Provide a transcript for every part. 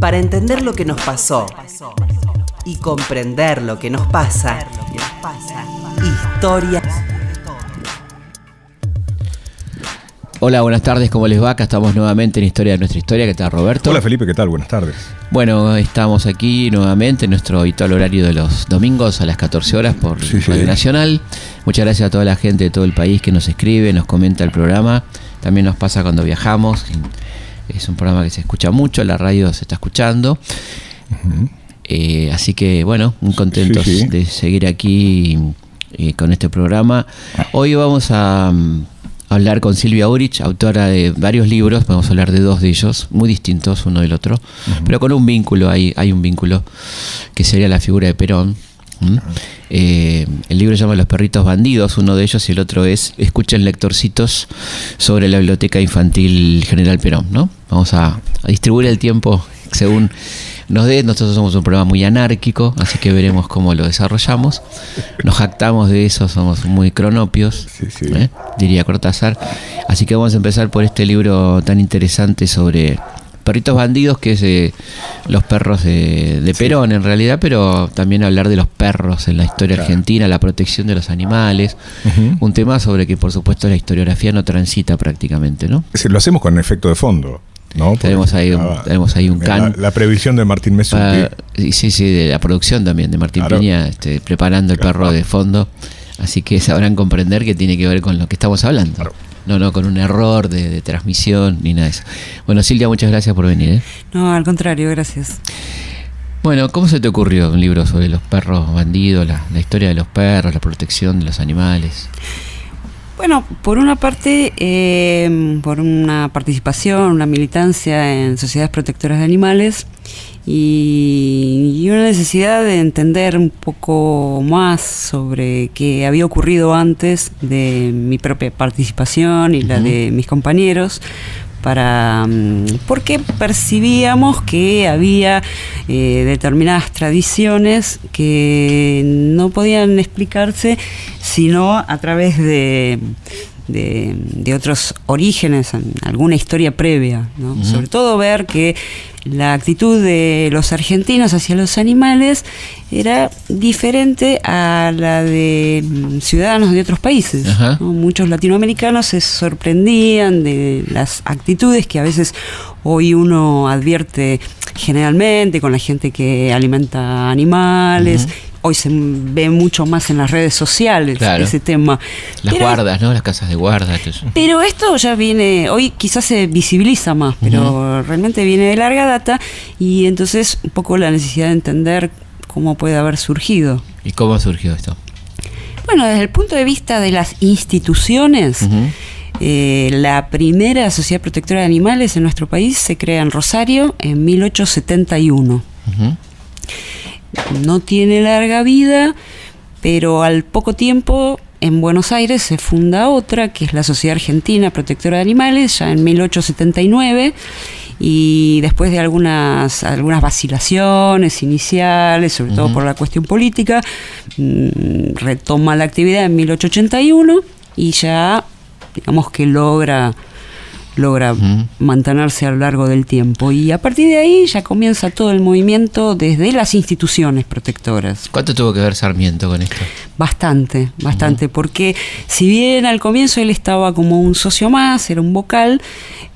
Para entender lo que nos pasó y comprender lo que nos pasa, historia. Hola, buenas tardes, ¿cómo les va? Acá estamos nuevamente en Historia de Nuestra Historia. ¿Qué tal, Roberto? Hola, Felipe, ¿qué tal? Buenas tardes. Bueno, estamos aquí nuevamente en nuestro habitual horario de los domingos a las 14 horas por Radio Nacional. Muchas gracias a toda la gente de todo el país que nos escribe, nos comenta el programa. También nos pasa cuando viajamos. Es un programa que se escucha mucho, la radio se está escuchando. Así que, bueno, muy contentos de seguir aquí con este programa. Hoy vamos a hablar con Silvia Urich, autora de varios libros. Vamos a hablar de dos de ellos, muy distintos uno del otro, pero con un vínculo, hay un vínculo que sería la figura de Perón. El libro se llama Los perritos bandidos, uno de ellos, y el otro es Escuchen lectorcitos sobre la Biblioteca Infantil General Perón, ¿no? Vamos a distribuir el tiempo según nos dé. Nosotros somos un programa muy anárquico, así que veremos cómo lo desarrollamos. Nos jactamos de eso, somos muy cronopios, diría Cortázar. Así que vamos a empezar por este libro tan interesante sobre perritos bandidos, que es los perros de Perón en realidad, pero también hablar de los perros en la historia argentina, la protección de los animales, un tema sobre que por supuesto la historiografía no transita prácticamente, ¿no? Lo hacemos con efecto de fondo, ¿no? Tenemos ahí un can. La previsión de Martín Mesuti. Sí, de la producción también de Martín Piña, preparando el perro de fondo, así que sabrán comprender que tiene que ver con lo que estamos hablando. Claro. No con un error de transmisión ni nada de eso. Bueno, Silvia, muchas gracias por venir. No, al contrario, gracias. Bueno, ¿cómo se te ocurrió un libro sobre los perros bandidos, la historia de los perros, la protección de los animales? Bueno, por una parte, por una participación, una militancia en sociedades protectoras de animales y una necesidad de entender un poco más sobre qué había ocurrido antes de mi propia participación y la de mis compañeros, porque percibíamos que había determinadas tradiciones que no podían explicarse sino a través de otros orígenes, alguna historia previa, ¿no? Sobre todo ver que la actitud de los argentinos hacia los animales era diferente a la de ciudadanos de otros países, ¿no? Muchos latinoamericanos se sorprendían de las actitudes que a veces hoy uno advierte generalmente con la gente que alimenta animales. Hoy se ve mucho más en las redes sociales ese tema. Las guardas, ¿no? Las casas de guarda. Pero esto ya viene, hoy quizás se visibiliza más, pero realmente viene de larga data, y entonces un poco la necesidad de entender cómo puede haber surgido. ¿Y cómo surgió esto? Bueno, desde el punto de vista de las instituciones, la primera sociedad protectora de animales en nuestro país se crea en Rosario en 1871. No tiene larga vida, pero al poco tiempo en Buenos Aires se funda otra, que es la Sociedad Argentina Protectora de Animales, ya en 1879, y después de algunas vacilaciones iniciales, sobre todo por la cuestión política, retoma la actividad en 1881 y ya, digamos que logra mantenerse a lo largo del tiempo, y a partir de ahí ya comienza todo el movimiento desde las instituciones protectoras. ¿Cuánto tuvo que ver Sarmiento con esto? Bastante, porque si bien al comienzo él estaba como un socio más, era un vocal,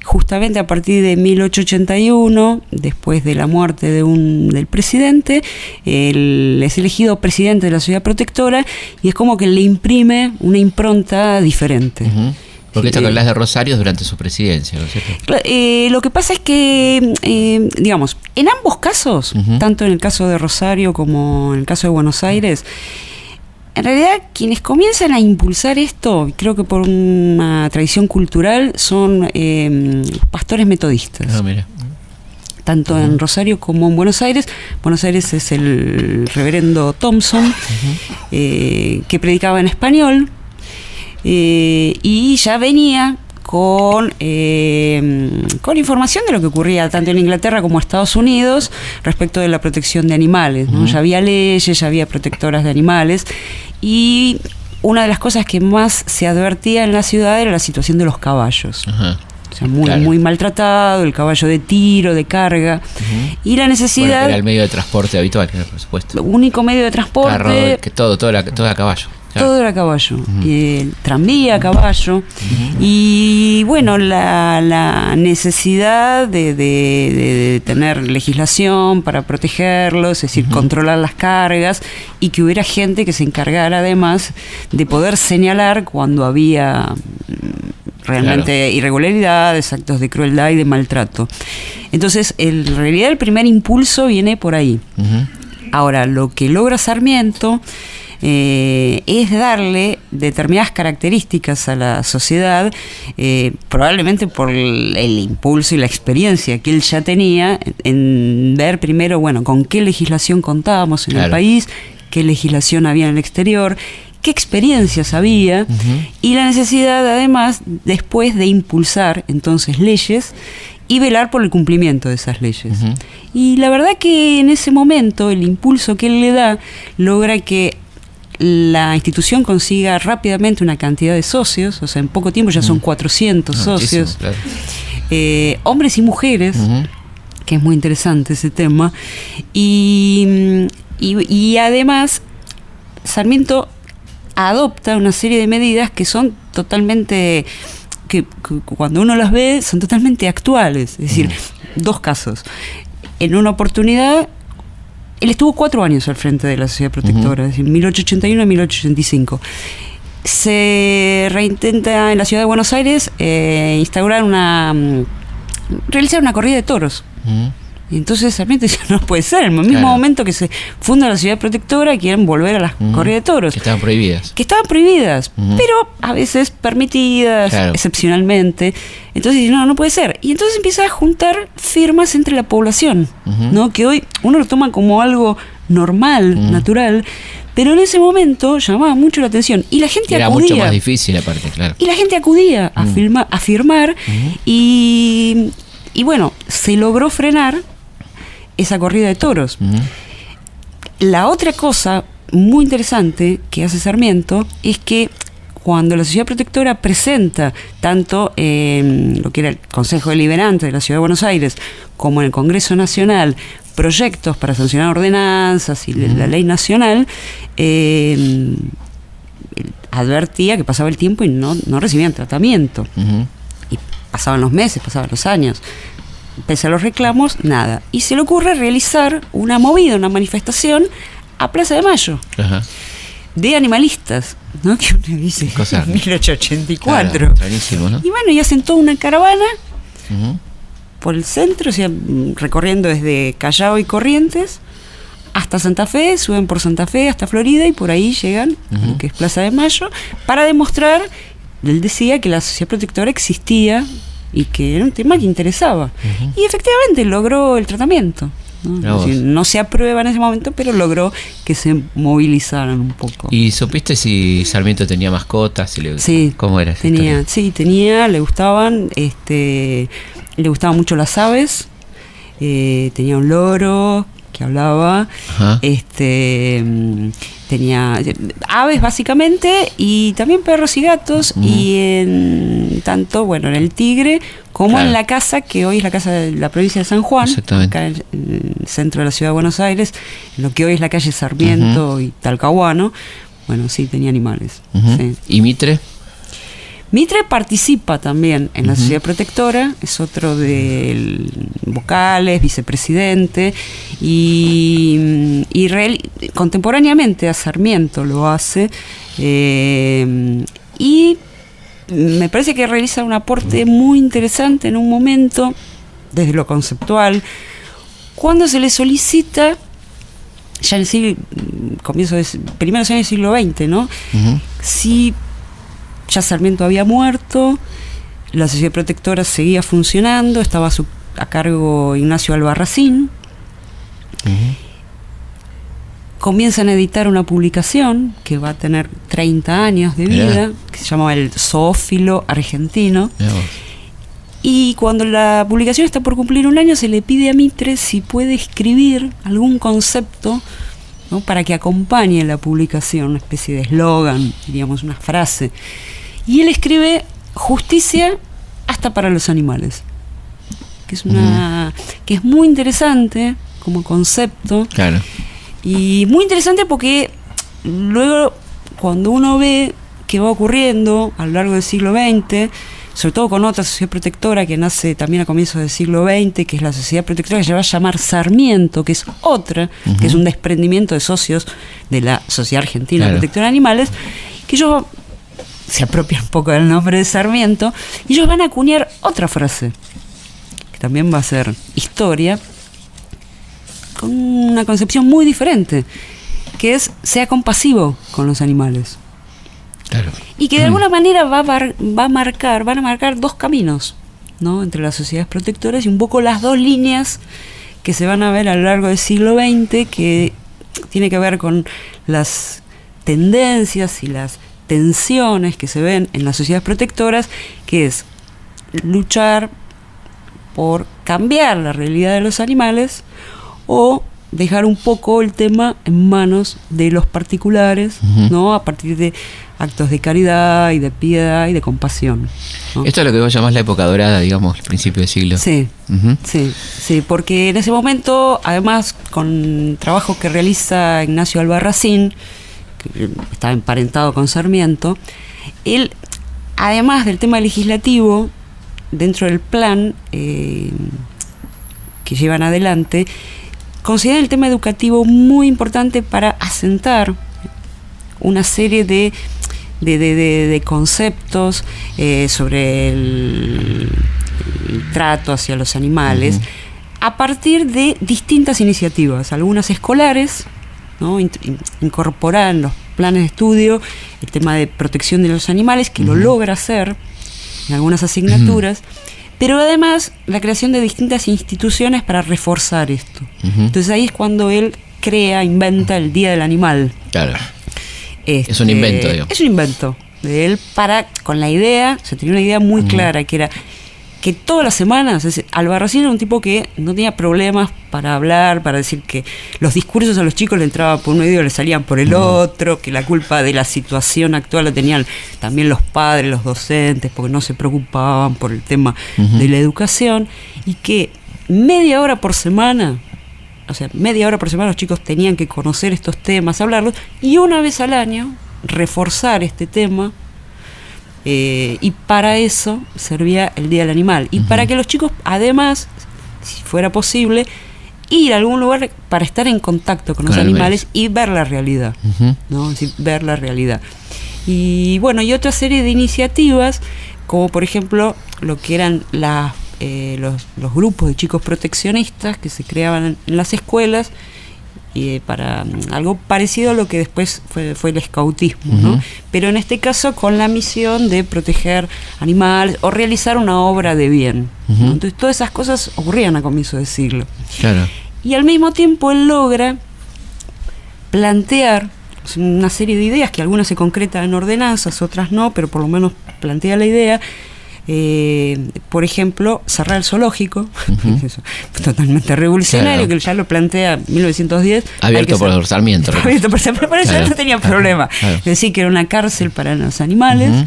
justamente a partir de 1881, después de la muerte del presidente, él es elegido presidente de la sociedad protectora y es como que le imprime una impronta diferente. Porque esto que hablas de Rosario durante su presidencia, ¿no es cierto? Lo que pasa es que, digamos, en ambos casos, tanto en el caso de Rosario como en el caso de Buenos Aires, en realidad quienes comienzan a impulsar esto, creo que por una tradición cultural, son pastores metodistas. Mira. Tanto en Rosario como en Buenos Aires. Buenos Aires es el reverendo Thompson, que predicaba en español, y ya venía con información de lo que ocurría tanto en Inglaterra como en Estados Unidos respecto de la protección de animales, ¿no? Ya había leyes, ya había protectoras de animales, y una de las cosas que más se advertía en la ciudad era la situación de los caballos. O sea, muy, Claro. muy maltratado, el caballo de tiro, de carga. Y la Bueno, necesidad, era el medio de transporte habitual, claro, por supuesto. único medio de transporte, Carro, que todo a caballo. Claro. todo era a caballo. El tranvía a caballo. Y bueno, la necesidad de tener legislación para protegerlos, es decir, controlar las cargas, y que hubiera gente que se encargara además de poder señalar cuando había realmente irregularidades, actos de crueldad y de maltrato. Entonces, en realidad el primer impulso viene por ahí. Ujú. Ahora, lo que logra Sarmiento es darle determinadas características a la sociedad, probablemente por el impulso y la experiencia que él ya tenía en ver primero, bueno, con qué legislación contábamos en el país, qué legislación había en el exterior, qué experiencias había, y la necesidad además después de impulsar entonces leyes y velar por el cumplimiento de esas leyes. Y la verdad que en ese momento el impulso que él le da logra que la institución consiga rápidamente una cantidad de socios, o sea, en poco tiempo ya son 400 socios, Claro. Hombres y mujeres, que es muy interesante ese tema, y además Sarmiento adopta una serie de medidas que son totalmente, que cuando uno las ve son totalmente actuales. Es decir, dos casos. En una oportunidad, él estuvo 4 años al frente de la Sociedad Protectora, es decir, 1881 a 1885. Se reintenta en la ciudad de Buenos Aires realizar una corrida de toros. Y entonces Sarmiento dice, no puede ser, en el mismo momento que se funda la Ciudad Protectora quieren volver a las corridas de toros. Que estaban prohibidas. Pero a veces permitidas, excepcionalmente. Entonces dice, no puede ser. Y entonces empieza a juntar firmas entre la población, ¿no? Que hoy uno lo toma como algo normal, natural, pero en ese momento llamaba mucho la atención. Y la gente era acudía. Mucho más difícil aparte, claro. Y la gente acudía a firmar y bueno, se logró frenar esa corrida de toros. La otra cosa muy interesante que hace Sarmiento es que cuando la Sociedad Protectora presenta tanto en lo que era el Consejo Deliberante de la Ciudad de Buenos Aires como en el Congreso Nacional proyectos para sancionar ordenanzas y la ley nacional, advertía que pasaba el tiempo y no recibían tratamiento. Y pasaban los meses, pasaban los años. Pese a los reclamos, nada. Y se le ocurre realizar una movida, una manifestación a Plaza de Mayo. De animalistas, ¿no? Que uno dice, 1884. Claro, clarísimo, ¿no? Y bueno, y hacen toda una caravana por el centro, o sea, recorriendo desde Callao y Corrientes hasta Santa Fe, suben por Santa Fe hasta Florida y por ahí llegan a lo que es Plaza de Mayo, para demostrar, él decía que la Sociedad Protectora existía y que era un tema que interesaba. Y efectivamente logró el tratamiento, ¿no? Es decir, no se aprueba en ese momento, pero logró que se movilizaran un poco. ¿Y supiste si Sarmiento tenía mascotas? Sí. ¿Cómo era esa Tenía, le gustaban mucho las aves, tenía un loro que hablaba, tenía aves básicamente y también perros y gatos, y en tanto, bueno, en el Tigre como en la casa que hoy es la casa de la provincia de San Juan, acá en el centro de la ciudad de Buenos Aires, en lo que hoy es la calle Sarmiento y Talcahuano. Bueno, sí, tenía animales. Sí. ¿Y Mitre? Mitre participa también en la Sociedad Protectora, es otro de vocales, vicepresidente, y contemporáneamente a Sarmiento lo hace, y me parece que realiza un aporte muy interesante en un momento, desde lo conceptual, cuando se le solicita, ya en el primeros años del siglo XX, ¿no? Si ya Sarmiento había muerto, la Sociedad Protectora seguía funcionando, estaba a cargo Ignacio Albarracín. Comienzan a editar una publicación que va a tener 30 años de vida, que se llamaba El Zoófilo Argentino. Y cuando la publicación está por cumplir 1 año, se le pide a Mitre si puede escribir algún concepto, ¿no?, para que acompañe la publicación, una especie de eslogan, diríamos, una frase. Y él escribe: justicia hasta para los animales. Que es que es muy interesante como concepto. Claro. Y muy interesante porque luego cuando uno ve qué va ocurriendo a lo largo del siglo XX, sobre todo con otra sociedad protectora que nace también a comienzos del siglo XX, que es la sociedad protectora que se va a llamar Sarmiento, que es otra, que es un desprendimiento de socios de la Sociedad Argentina Protectora de Animales, que ellos se apropian un poco del nombre de Sarmiento, y ellos van a acuñar otra frase, que también va a ser historia, con una concepción muy diferente, que es sea compasivo con los animales. Claro. Y que de alguna manera van a marcar dos caminos, ¿no? Entre las sociedades protectoras y un poco las dos líneas que se van a ver a lo largo del siglo XX, que tiene que ver con las tendencias y las tensiones que se ven en las sociedades protectoras, que es luchar por cambiar la realidad de los animales o dejar un poco el tema en manos de los particulares, ¿no? A partir de actos de caridad y de piedad y de compasión, ¿no? Esto es lo que vos llamás la época dorada, digamos, el principio del siglo. Sí, sí, porque en ese momento, además, con trabajo que realiza Ignacio Albarracín, que estaba emparentado con Sarmiento, él, además del tema legislativo, dentro del plan que llevan adelante, considera el tema educativo muy importante para asentar una serie de conceptos sobre el trato hacia los animales, a partir de distintas iniciativas, algunas escolares, ¿no? Incorporar en los planes de estudio el tema de protección de los animales, que lo logra hacer en algunas asignaturas, pero además la creación de distintas instituciones para reforzar esto. Entonces ahí es cuando él inventa el Día del Animal. Claro. Es un invento, digo. Es un invento de él con la idea, se tenía una idea muy clara, que era que todas las semanas, Albarracín era un tipo que no tenía problemas para hablar, para decir que los discursos a los chicos le entraban por un oído y le salían por el otro, que la culpa de la situación actual la tenían también los padres, los docentes, porque no se preocupaban por el tema de la educación, y que media hora por semana los chicos tenían que conocer estos temas, hablarlos, y una vez al año reforzar este tema. Y para eso servía el Día del Animal. Y para que los chicos, además, si fuera posible, ir a algún lugar para estar en contacto con los animales y ver la realidad, ¿no? Es decir, ver la realidad. Y bueno, y otra serie de iniciativas, como por ejemplo lo que eran los grupos de chicos proteccionistas que se creaban en las escuelas, para algo parecido a lo que después fue el escautismo, ¿no? Pero en este caso con la misión de proteger animales o realizar una obra de bien, ¿no? Entonces todas esas cosas ocurrían a comienzos del siglo. Claro. Y al mismo tiempo él logra plantear una serie de ideas, que algunas se concretan en ordenanzas, otras no, pero por lo menos plantea la idea. Por ejemplo, cerrar el zoológico, eso, totalmente revolucionario, que ya lo plantea en 1910. Abierto por Sarmiento. Abierto por Sarmiento, por eso no tenía problema. Es decir, que era una cárcel para los animales,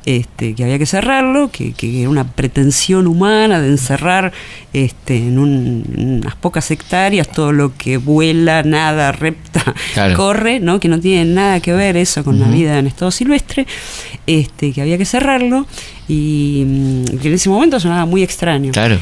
que había que cerrarlo, que era una pretensión humana de encerrar en unas pocas hectáreas todo lo que vuela, nada, repta, corre, ¿no? Que no tiene nada que ver eso con la vida en estado silvestre, que había que cerrarlo, y que en ese momento sonaba muy extraño. Claro.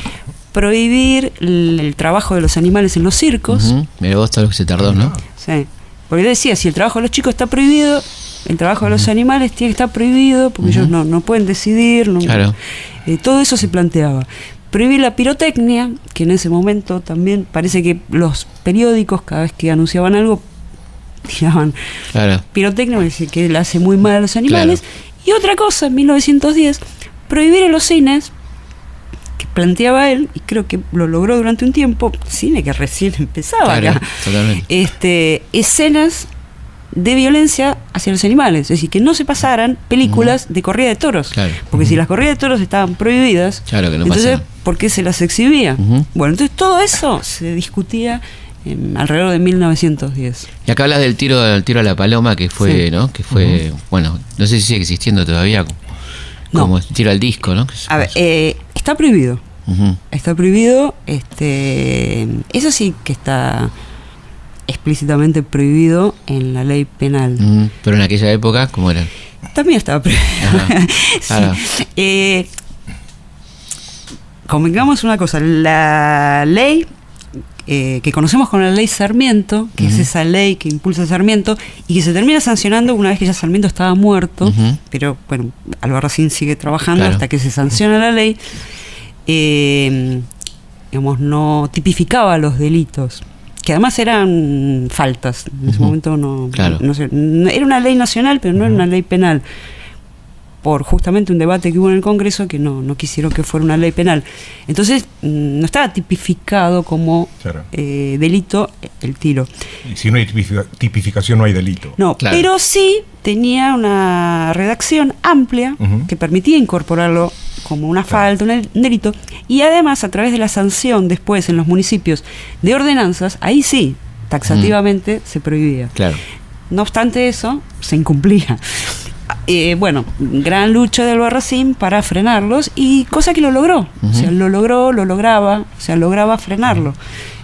Prohibir el trabajo de los animales en los circos. Mira vos todo lo que se tardó, ¿no? Sí. Porque decía, si el trabajo de los chicos está prohibido, el trabajo de los animales tiene que estar prohibido, porque ellos no pueden decidir. Claro. Todo eso se planteaba. Prohibir la pirotecnia, que en ese momento también parece que los periódicos, cada vez que anunciaban algo, tiraban pirotecnia, que le hace muy mal a los animales. Claro. Y otra cosa, en 1910, prohibir en los cines, que planteaba él, y creo que lo logró durante un tiempo, cine que recién empezaba acá, escenas de violencia hacia los animales, es decir, que no se pasaran películas de corrida de toros, porque si las corridas de toros estaban prohibidas, entonces ¿por qué se las exhibía? Bueno, entonces todo eso se discutía alrededor de 1910. Y acá hablas del tiro a la paloma, que fue, ¿no? Que fue, bueno, no sé si sigue existiendo todavía. No. Como tiro al disco, ¿no? A ver, está prohibido. Ujú. Está prohibido. Eso sí que está explícitamente prohibido en la ley penal. Ujú. Pero en aquella época, ¿cómo era? También estaba prohibido. Ajá. Sí. Ahora. Convengamos una cosa, la ley que conocemos como la ley Sarmiento, que es esa ley que impulsa Sarmiento y que se termina sancionando una vez que ya Sarmiento estaba muerto, Ujú. pero bueno, Albarracín sigue trabajando Claro. hasta que se sanciona la ley, digamos, no tipificaba los delitos, que además eran faltas, en ese Ujú. momento no, Claro. era una ley nacional, pero no era una ley penal, por justamente un debate que hubo en el Congreso que no quisieron que fuera una ley penal. Entonces no estaba tipificado como Claro. delito el tiro. Y si no hay tipificación, no hay delito. No, Claro. pero sí tenía una redacción amplia Ujú. que permitía incorporarlo como una falta, un delito, y además a través de la sanción después en los municipios de ordenanzas, ahí sí, taxativamente se prohibía. Claro. No obstante eso, se incumplía. Bueno, gran lucha de Albarracín para frenarlos y cosa que lo logró. O sea, lo lograba, o sea, lograba frenarlo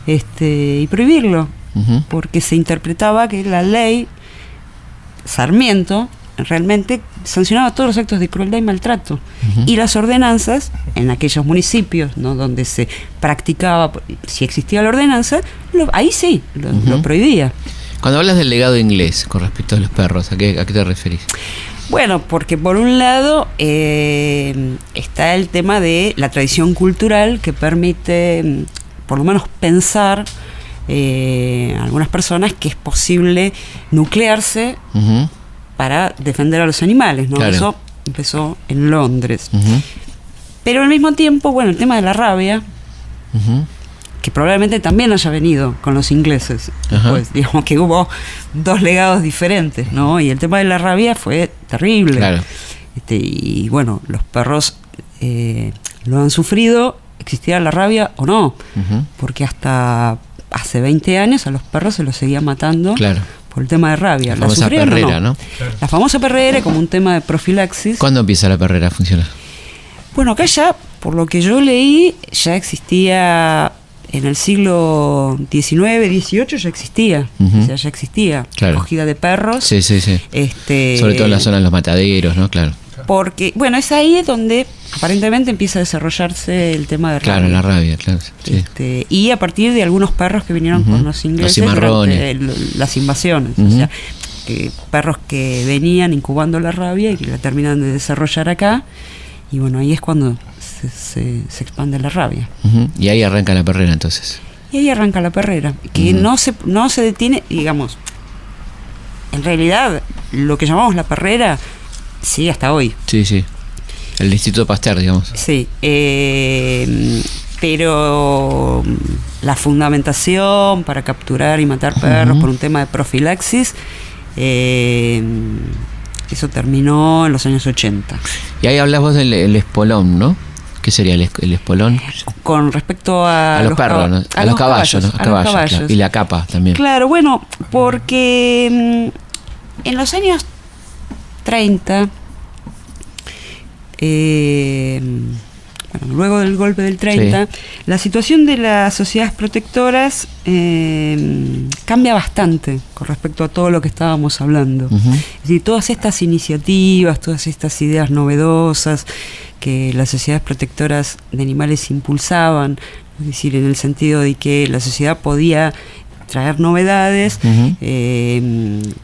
y prohibirlo, Ujú. porque se interpretaba que la ley Sarmiento realmente sancionaba todos los actos de crueldad y maltrato. Ujú. Y las ordenanzas, en aquellos municipios, ¿no?, donde se practicaba, si existía la ordenanza, ahí sí, lo prohibía. Cuando hablas del legado inglés con respecto a los perros, ¿a qué te referís? Bueno, porque por un lado está el tema de la tradición cultural que permite, por lo menos, pensar a algunas personas que es posible nuclearse Ujú. para defender a los animales, ¿no? Claro. Eso empezó en Londres. Ujú. Pero al mismo tiempo, bueno, el tema de la rabia, Ujú. que probablemente también haya venido con los ingleses. Ajá. Pues digamos que hubo dos legados diferentes, ¿no? Y el tema de la rabia fue terrible. Claro. Y bueno, los perros lo han sufrido, existiera la rabia o no, Ujú. porque hasta hace 20 años a los perros se los seguía matando Claro. por el tema de rabia. La famosa sufrieron o perrera, ¿no? La famosa perrera como un tema de profilaxis. ¿Cuándo empieza la perrera a funcionar? Bueno, acá ya, por lo que yo leí, ya existía en el siglo XIX, XVIII, ya existía. Ujú. O sea, ya existía Claro. cogida de perros. Sí, sí, sí. Sobre todo en la zona de los mataderos, ¿no? Claro. Porque, bueno, es ahí donde aparentemente empieza a desarrollarse el tema de Claro, rabia. la rabia, claro. Sí. Y a partir de algunos perros que vinieron Ujú. con los ingleses Los cimarrones. durante las invasiones. Ujú. O sea, perros que venían incubando la rabia y que la terminan de desarrollar acá. Y bueno, ahí es cuando se expande la rabia. Ujú. Y ahí arranca la perrera entonces. Y ahí arranca la perrera, que Ujú. no se detiene, digamos. En realidad, lo que llamamos la perrera sigue hasta hoy. Sí, sí. El Instituto Pasteur, digamos. Sí, pero la fundamentación para capturar y matar perros Ujú. por un tema de profilaxis, eso terminó en los años 80. Y ahí hablas vos del el espolón, ¿no? ¿Qué sería el espolón? Con respecto a los perros, ¿no? A los caballos, ¿no? A caballos, claro. Y la capa también. Claro, bueno, porque en los años 30, bueno, luego del golpe del 30, Sí. la situación de las sociedades protectoras cambia bastante con respecto a todo lo que estábamos hablando. Ujú. Es decir, todas estas iniciativas, todas estas ideas novedosas que las sociedades protectoras de animales impulsaban, es decir, en el sentido de que la sociedad podía traer novedades, Ujú.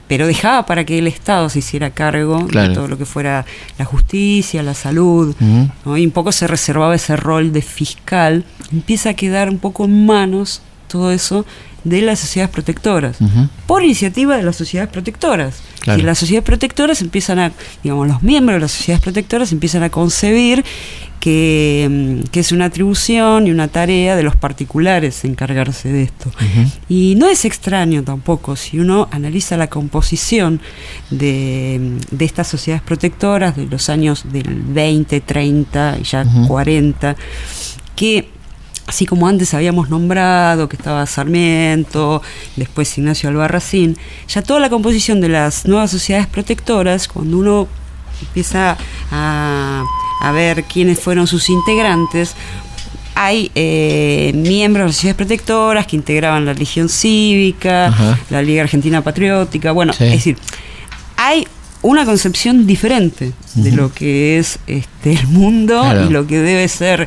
pero dejaba para que el Estado se hiciera cargo Claro. de todo lo que fuera la justicia, la salud, Ujú. ¿no? Y un poco se reservaba ese rol de fiscal. Empieza a quedar un poco en manos todo eso de las sociedades protectoras, Ujú. por iniciativa de las sociedades protectoras. Claro. Y las sociedades protectoras empiezan a, digamos, los miembros de las sociedades protectoras empiezan a concebir que es una atribución y una tarea de los particulares encargarse de esto. Ujú. Y no es extraño tampoco si uno analiza la composición de estas sociedades protectoras de los años del 20, 30 y ya Ujú. 40, que así como antes habíamos nombrado que estaba Sarmiento, después Ignacio Albarracín, ya toda la composición de las nuevas sociedades protectoras, cuando uno empieza a ver quiénes fueron sus integrantes, hay miembros de las sociedades protectoras que integraban la Legión Cívica, Ajá. la Liga Argentina Patriótica, bueno, Sí. es decir, hay una concepción diferente de lo que es el mundo, Claro. y lo que debe ser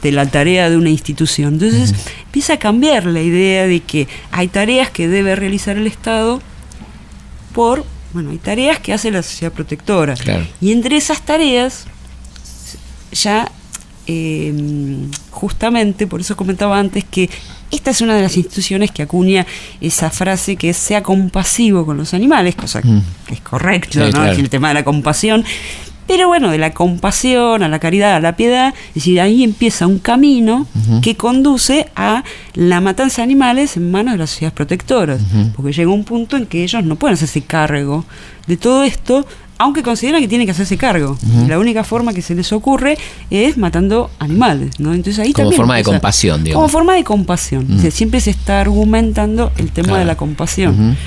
la tarea de una institución. Entonces empieza a cambiar la idea de que hay tareas que debe realizar el Estado hay tareas que hace la sociedad protectora. Claro. Y entre esas tareas, ya justamente, por eso comentaba antes que esta es una de las instituciones que acuña esa frase que es sea compasivo con los animales, cosa que es correcto, Sí, ¿no? claro. Es el tema de la compasión. Pero bueno, de la compasión a la caridad, a la piedad, es decir, ahí empieza un camino que conduce a la matanza de animales en manos de las sociedades protectoras, porque llega un punto en que ellos no pueden hacerse cargo de todo esto, aunque consideran que tienen que hacerse cargo. Y la única forma que se les ocurre es matando animales, ¿no? Entonces ahí Como también forma de empieza- compasión, digamos. Como forma de compasión. O sea, siempre se está argumentando el tema Claro. de la compasión.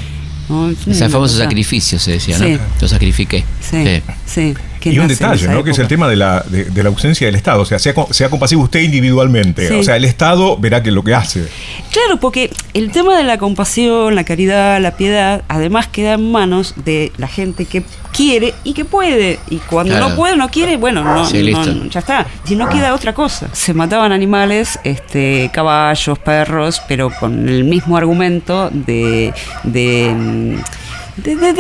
¿no? Es Ese una famoso cosa- sacrificio se decía, Sí. ¿no? Lo sacrifiqué. Sí. que Y un nace en detalle, esa ¿no? Que es el época. tema de la ausencia del Estado. O sea, sea compasivo usted individualmente. Sí. O sea, el Estado verá que lo que hace. Claro, porque el tema de la compasión, la caridad, la piedad, además queda en manos de la gente que quiere y que puede. Y cuando Claro. no puede, no quiere, bueno, Sí, listo. ya está. Si no queda otra cosa. Se mataban animales, caballos, perros, pero con el mismo argumento de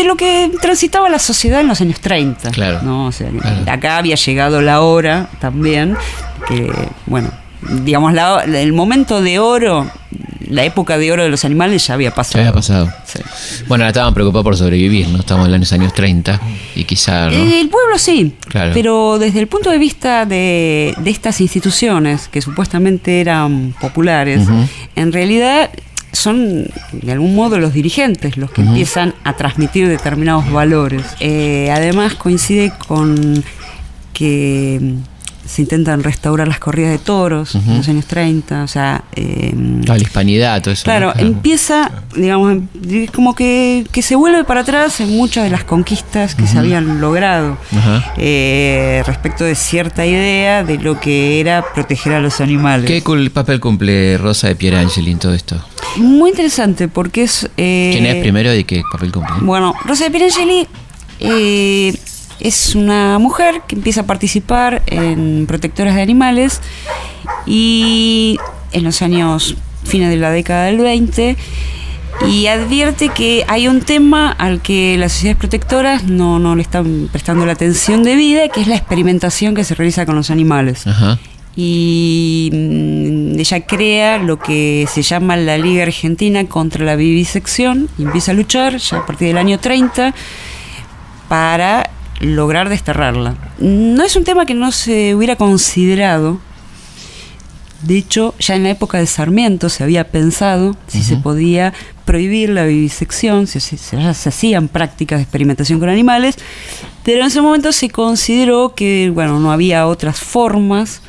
lo que transitaba la sociedad en los años 30. Claro. ¿no? O sea, Claro. acá había llegado la hora también, que, bueno, digamos, el momento de oro, la época de oro de los animales ya había Se pasado. había pasado. Sí. Bueno, ahora estaban preocupados por sobrevivir, ¿no? Estamos en los años 30 y quizá, ¿no? El pueblo sí, Claro. pero desde el punto de vista de estas instituciones que supuestamente eran populares, en realidad son de algún modo los dirigentes los que empiezan a transmitir determinados valores. Además coincide con que se intentan restaurar las corridas de toros en los años 30, o sea... La hispanidad, todo eso. Claro, ¿no? empieza, digamos, como que se vuelve para atrás en muchas de las conquistas que se habían logrado Ajá. respecto de cierta idea de lo que era proteger a los animales. ¿Qué papel cumple Rosa de Pierangeli en todo esto? Muy interesante porque es... ¿Quién es primero y qué papel cumple? Bueno, Rosa de Pierangeli es una mujer que empieza a participar en protectoras de animales y en los años fines de la década del 20 y advierte que hay un tema al que las sociedades protectoras no le están prestando la atención debida, que es la experimentación que se realiza con los animales. Ajá. Y ella crea lo que se llama la Liga Argentina contra la Vivisección y empieza a luchar ya a partir del año 30 para lograr desterrarla. No es un tema que no se hubiera considerado. De hecho, ya en la época de Sarmiento se había pensado si se podía prohibir la vivisección, si se hacían prácticas de experimentación con animales, pero en ese momento se consideró que no había otras formas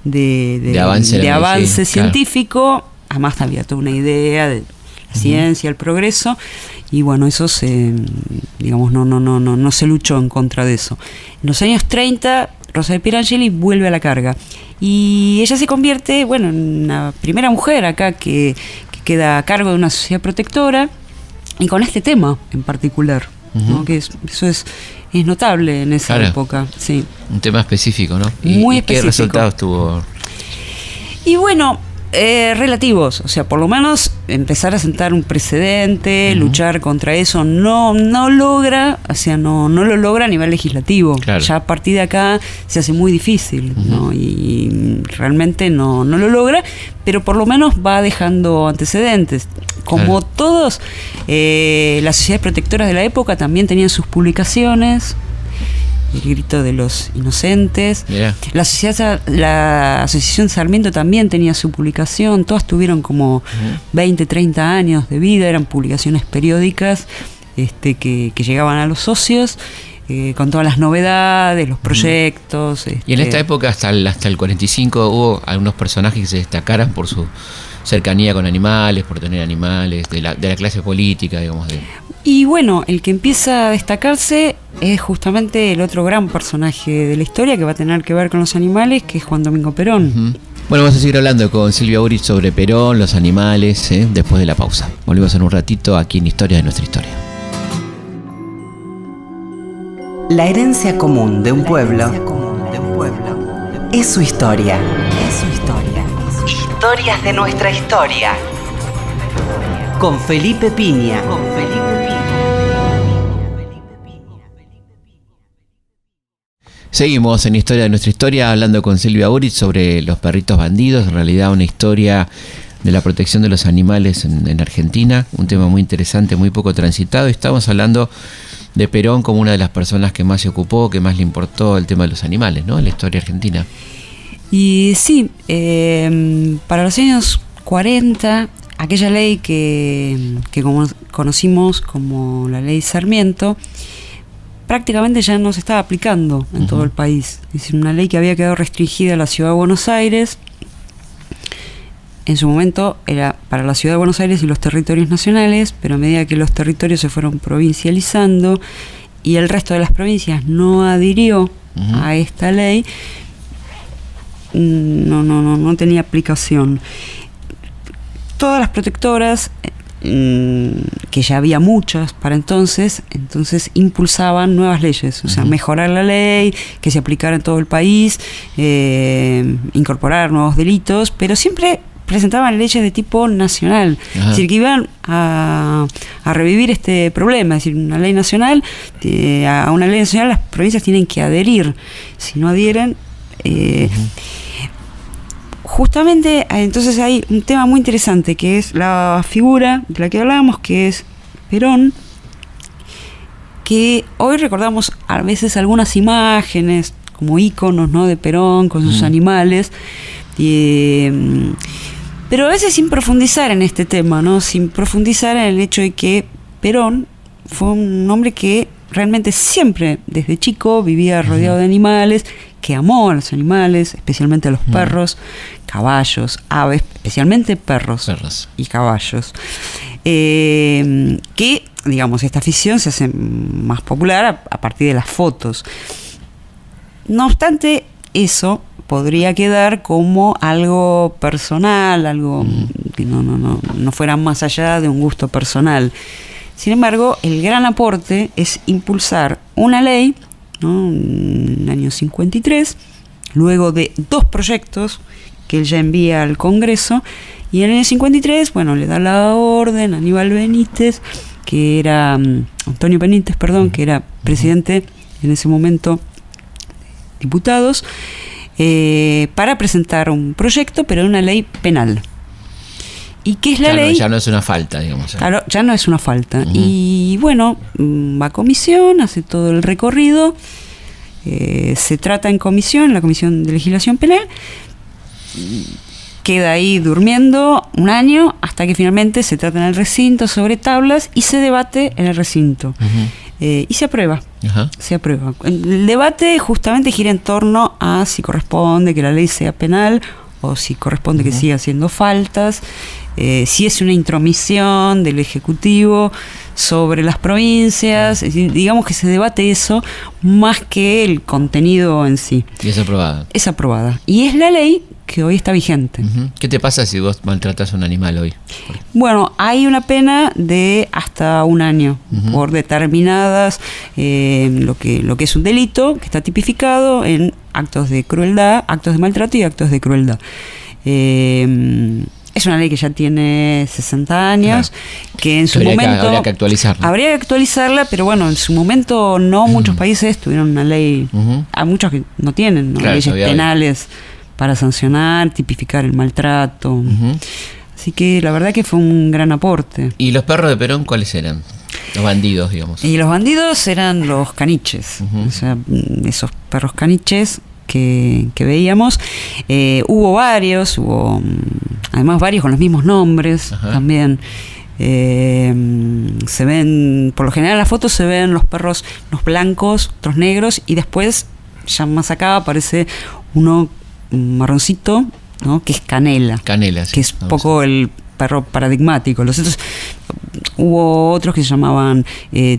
de avance sí, científico. Claro. Además había toda una idea de la ciencia, el progreso, y eso se, no se luchó en contra de eso. En los años 30, Rosa de Pierangeli vuelve a la carga y ella se convierte, en la primera mujer acá que queda a cargo de una sociedad protectora y con este tema en particular, ¿no? Que eso es notable en esa época. Sí. Un tema específico, ¿no? Muy ¿Y específico. qué resultados tuvo? Y relativos, o sea, por lo menos empezar a sentar un precedente, luchar contra eso, no logra, o sea, no lo logra a nivel legislativo. Claro. Ya a partir de acá se hace muy difícil, ¿no? Y realmente no lo logra, pero por lo menos va dejando antecedentes. Como todos, las sociedades protectoras de la época también tenían sus publicaciones. El grito de los inocentes. Yeah. La Asociación Sarmiento también tenía su publicación. Todas tuvieron como 20, 30 años de vida. Eran publicaciones periódicas que llegaban a los socios. con todas las novedades, los proyectos. Y en esta época, hasta el 45, hubo algunos personajes que se destacaran por su cercanía con animales, por tener animales, de la clase política, digamos. Y bueno, el que empieza a destacarse es justamente el otro gran personaje de la historia que va a tener que ver con los animales, que es Juan Domingo Perón. Bueno, vamos a seguir hablando con Silvia Aurich sobre Perón, los animales, después de la pausa. Volvemos en un ratito aquí en Historia de nuestra historia. La herencia común de un pueblo es su historia. Historias de nuestra historia. Con Felipe Piña. Seguimos en Historia de nuestra historia hablando con Silvia Aurich sobre los perritos bandidos, en realidad una historia de la protección de los animales en Argentina, un tema muy interesante, muy poco transitado. Estamos hablando de Perón como una de las personas que más se ocupó, que más le importó el tema de los animales, ¿no? En la historia argentina. Y sí, para los años 40, aquella ley que conocimos como la ley Sarmiento, prácticamente ya no se estaba aplicando en todo el país. Es decir, una ley que había quedado restringida a la ciudad de Buenos Aires. En su momento era para la ciudad de Buenos Aires y los territorios nacionales, pero a medida que los territorios se fueron provincializando y el resto de las provincias no adhirió a esta ley, no tenía aplicación. Todas las protectoras, que ya había muchas para entonces impulsaban nuevas leyes, o sea, mejorar la ley, que se aplicara en todo el país, incorporar nuevos delitos, pero siempre presentaban leyes de tipo nacional. Es decir, que iban a revivir este problema. Es decir, una ley nacional, a una ley nacional las provincias tienen que adherir. Si no adhieren, justamente entonces hay un tema muy interesante, que es la figura de la que hablábamos, que es Perón, que hoy recordamos a veces algunas imágenes como íconos, ¿no?, de Perón con sus animales, pero a veces sin profundizar en este tema, ¿no?, sin profundizar en el hecho de que Perón fue un hombre que realmente siempre, desde chico, vivía rodeado de animales, que amó a los animales, especialmente a los perros, caballos, aves, especialmente perros y caballos. Que, digamos, esta afición se hace más popular a partir de las fotos. No obstante, eso podría quedar como algo personal, algo que no fuera más allá de un gusto personal. Sin embargo, el gran aporte es impulsar una ley, ¿no?, en el año 53, luego de 2 proyectos que él ya envía al Congreso, y en el año 53, bueno, le da la orden a Aníbal Benítez, que era Antonio Benítez, perdón, que era presidente en ese momento, diputados, para presentar un proyecto, pero de una ley penal. ¿Y qué es la ley? Ya no es una falta, digamos. Claro, ya no es una falta. Y bueno, va a comisión, hace todo el recorrido, se trata en comisión, la Comisión de Legislación Penal, queda ahí durmiendo un año hasta que finalmente se trata en el recinto sobre tablas y se debate en el recinto. Y se aprueba. Se aprueba. El debate justamente gira en torno a si corresponde que la ley sea penal o si corresponde que siga haciendo faltas, si es una intromisión del Ejecutivo sobre las provincias. Es decir, digamos que se debate eso más que el contenido en sí. Y es aprobada. Es aprobada. Y es la ley que hoy está vigente. ¿Qué te pasa si vos maltratas a un animal hoy? Bueno, hay una pena de hasta 1 año por determinadas, lo que es un delito que está tipificado en actos de crueldad, actos de maltrato y actos de crueldad. Es una ley que ya tiene 60 años, que en su momento... Habría que actualizarla. Habría que actualizarla, pero bueno, en su momento no muchos países tuvieron una ley, hay muchos que no tienen, ¿no?, leyes penales para sancionar, tipificar el maltrato. Así que la verdad que fue un gran aporte. ¿Y los perros de Perón cuáles eran? Los bandidos, digamos. Y los bandidos eran los caniches, o sea, esos perros caniches que veíamos. Hubo varios, además varios con los mismos nombres también. Se ven, por lo general en las fotos se ven los perros, unos blancos, otros negros, y después, ya más acá, aparece uno marroncito, ¿no? Que es Canela. Canela, sí. Que es un poco el perro paradigmático. Los otros, hubo otros que se llamaban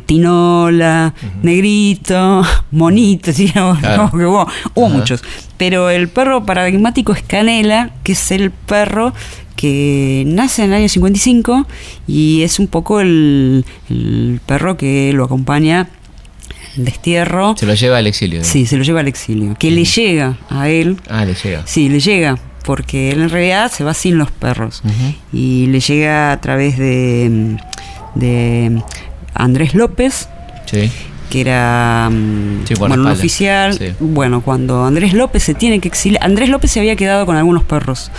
Tinola, Negrito, Monito, digamos, Claro. que hubo muchos. Pero el perro paradigmático es Canela, que es el perro que nace en el año 55 y es un poco el perro que lo acompaña en destierro. Se lo lleva al exilio. Sí, se lo lleva al exilio. Que le llega a él. Ah, le llega. Sí, le llega, porque él en realidad se va sin los perros. Ujú. Y le llega a través de Andrés López, Sí. que era Sí, por la un espalda. oficial. Sí. Bueno, cuando Andrés López se tiene que exiliar, Andrés López se había quedado con algunos perros,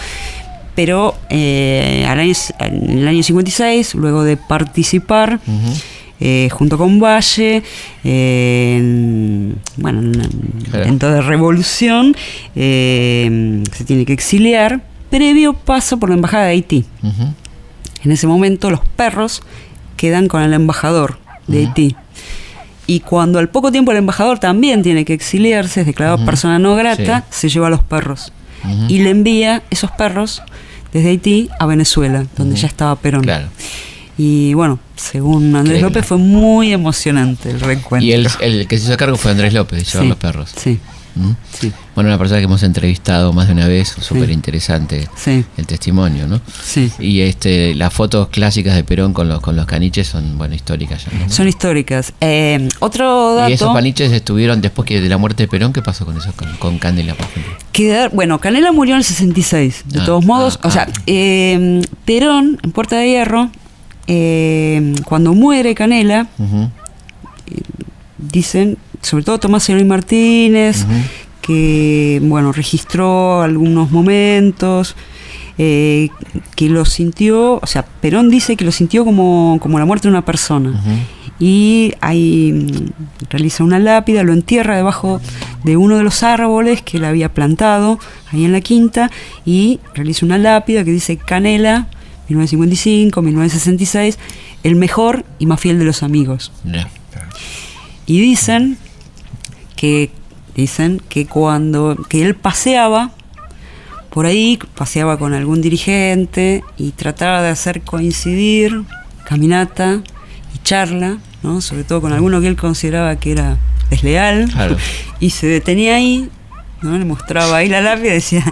pero en el año 56, luego de participar Ujú. junto con Valle en Claro. evento de revolución, se tiene que exiliar, previo paso por la embajada de Haití. Ujú. En ese momento los perros quedan con el embajador de Haití. Y cuando al poco tiempo el embajador también tiene que exiliarse, es declarado persona no grata, se lleva a los perros. Ujú. Y le envía esos perros desde Haití a Venezuela, donde ya estaba Perón. Claro. Y bueno, según Andrés Increíble. López, fue muy emocionante el reencuentro. Y el que se hizo cargo fue Andrés López, de llevar Sí, los perros. Sí, ¿Mm? sí, Bueno, una persona que hemos entrevistado más de una vez, súper interesante sí, el testimonio, ¿no? sí. Y las fotos clásicas de Perón con los caniches son, bueno, históricas ya, ¿no? Son históricas. Otro dato... Y esos caniches estuvieron después de la muerte de Perón. ¿Qué pasó con eso, con Canela, por ejemplo? Bueno, Canela murió en el 66, de todos modos. O sea, Perón, en Puerta de Hierro, cuando muere Canela, Ujú. dicen, sobre todo Tomás Eloy Martínez, que bueno, registró algunos momentos, que lo sintió, o sea, Perón dice que lo sintió como la muerte de una persona. Y ahí realiza una lápida, lo entierra debajo de uno de los árboles que él había plantado ahí en la quinta, y realiza una lápida que dice: Canela, 1955, 1966, el mejor y más fiel de los amigos. Ya. Y dicen que que él paseaba por ahí, paseaba con algún dirigente y trataba de hacer coincidir caminata y charla, ¿no? Sobre todo con alguno que él consideraba que era desleal, Claro. y se detenía ahí, ¿no? Le mostraba ahí la lápida y decía: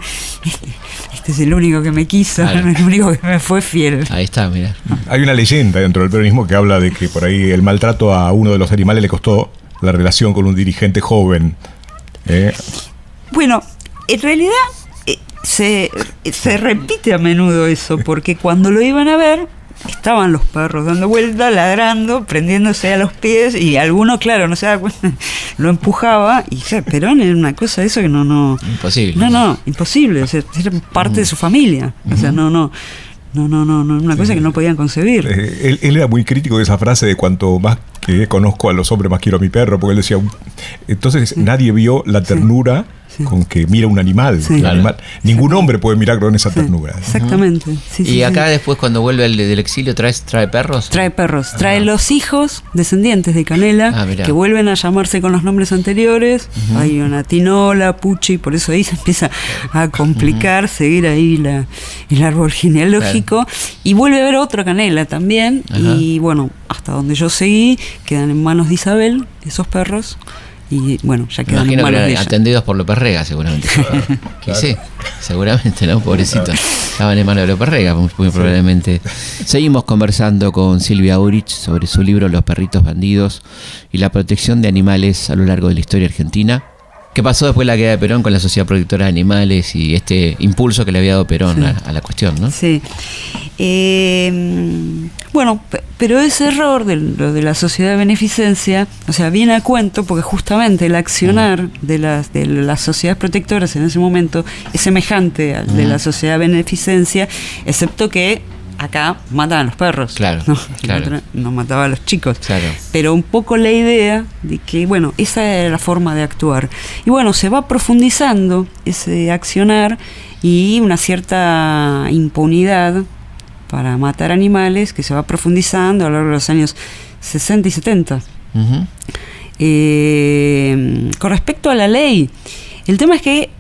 este es el único que me quiso, Claro. el único que me fue fiel. Ahí está, mira. Hay una leyenda dentro del peronismo que habla de que por ahí el maltrato a uno de los animales le costó la relación con un dirigente joven. Bueno, en realidad se repite a menudo eso, porque cuando lo iban a ver, estaban los perros dando vueltas, ladrando, prendiéndose a los pies, y alguno, claro, no se da cuenta, lo empujaba, y Perón era una cosa de eso que no... Imposible. No, imposible, o sea, era parte de su familia, o sea, no, una cosa que no podían concebir. Él era muy crítico de esa frase de: cuanto más que conozco a los hombres, más quiero a mi perro, porque él decía, entonces nadie vio la ternura con que mira un animal. Sí. Un animal. Ningún hombre puede mirar con esa ternura. Exactamente. Sí, Y sí, acá sí. después, cuando vuelve del exilio, ¿trae perros? Trae perros, trae los hijos descendientes de Canela, Ah, mirá. que vuelven a llamarse con los nombres anteriores. Hay una Tinola, Puchi, por eso ahí se empieza a complicar, seguir ahí el árbol genealógico. Y vuelve a haber otro Canela también. Ajá. Y bueno, hasta donde yo seguí, quedan en manos de Isabel, esos perros. Y bueno, ya Me quedan en imagino que manos de eran ella. atendidos por López Rega, seguramente. Y sí, seguramente, ¿no? Pobrecito. Estaban en manos de López Rega, muy probablemente. Seguimos conversando con Silvia Aurich sobre su libro Los perritos bandidos y la protección de animales a lo largo de la historia argentina. ¿Qué pasó después de la queda de Perón con la Sociedad Protectora de Animales y este impulso que le había dado Perón a la cuestión, ¿no? Sí. Bueno, pero ese error de lo de la sociedad de beneficencia, o sea, viene a cuento porque justamente el accionar de las sociedades protectoras en ese momento es semejante al de la sociedad de beneficencia, excepto que acá mataban a los perros. Claro, ¿no? claro. No mataba a los chicos. Claro. Pero un poco la idea de que, bueno, esa era la forma de actuar. Y bueno, se va profundizando ese accionar y una cierta impunidad para matar animales que se va profundizando a lo largo de los años 60 y 70. Ujú. Con respecto a la ley, el tema es que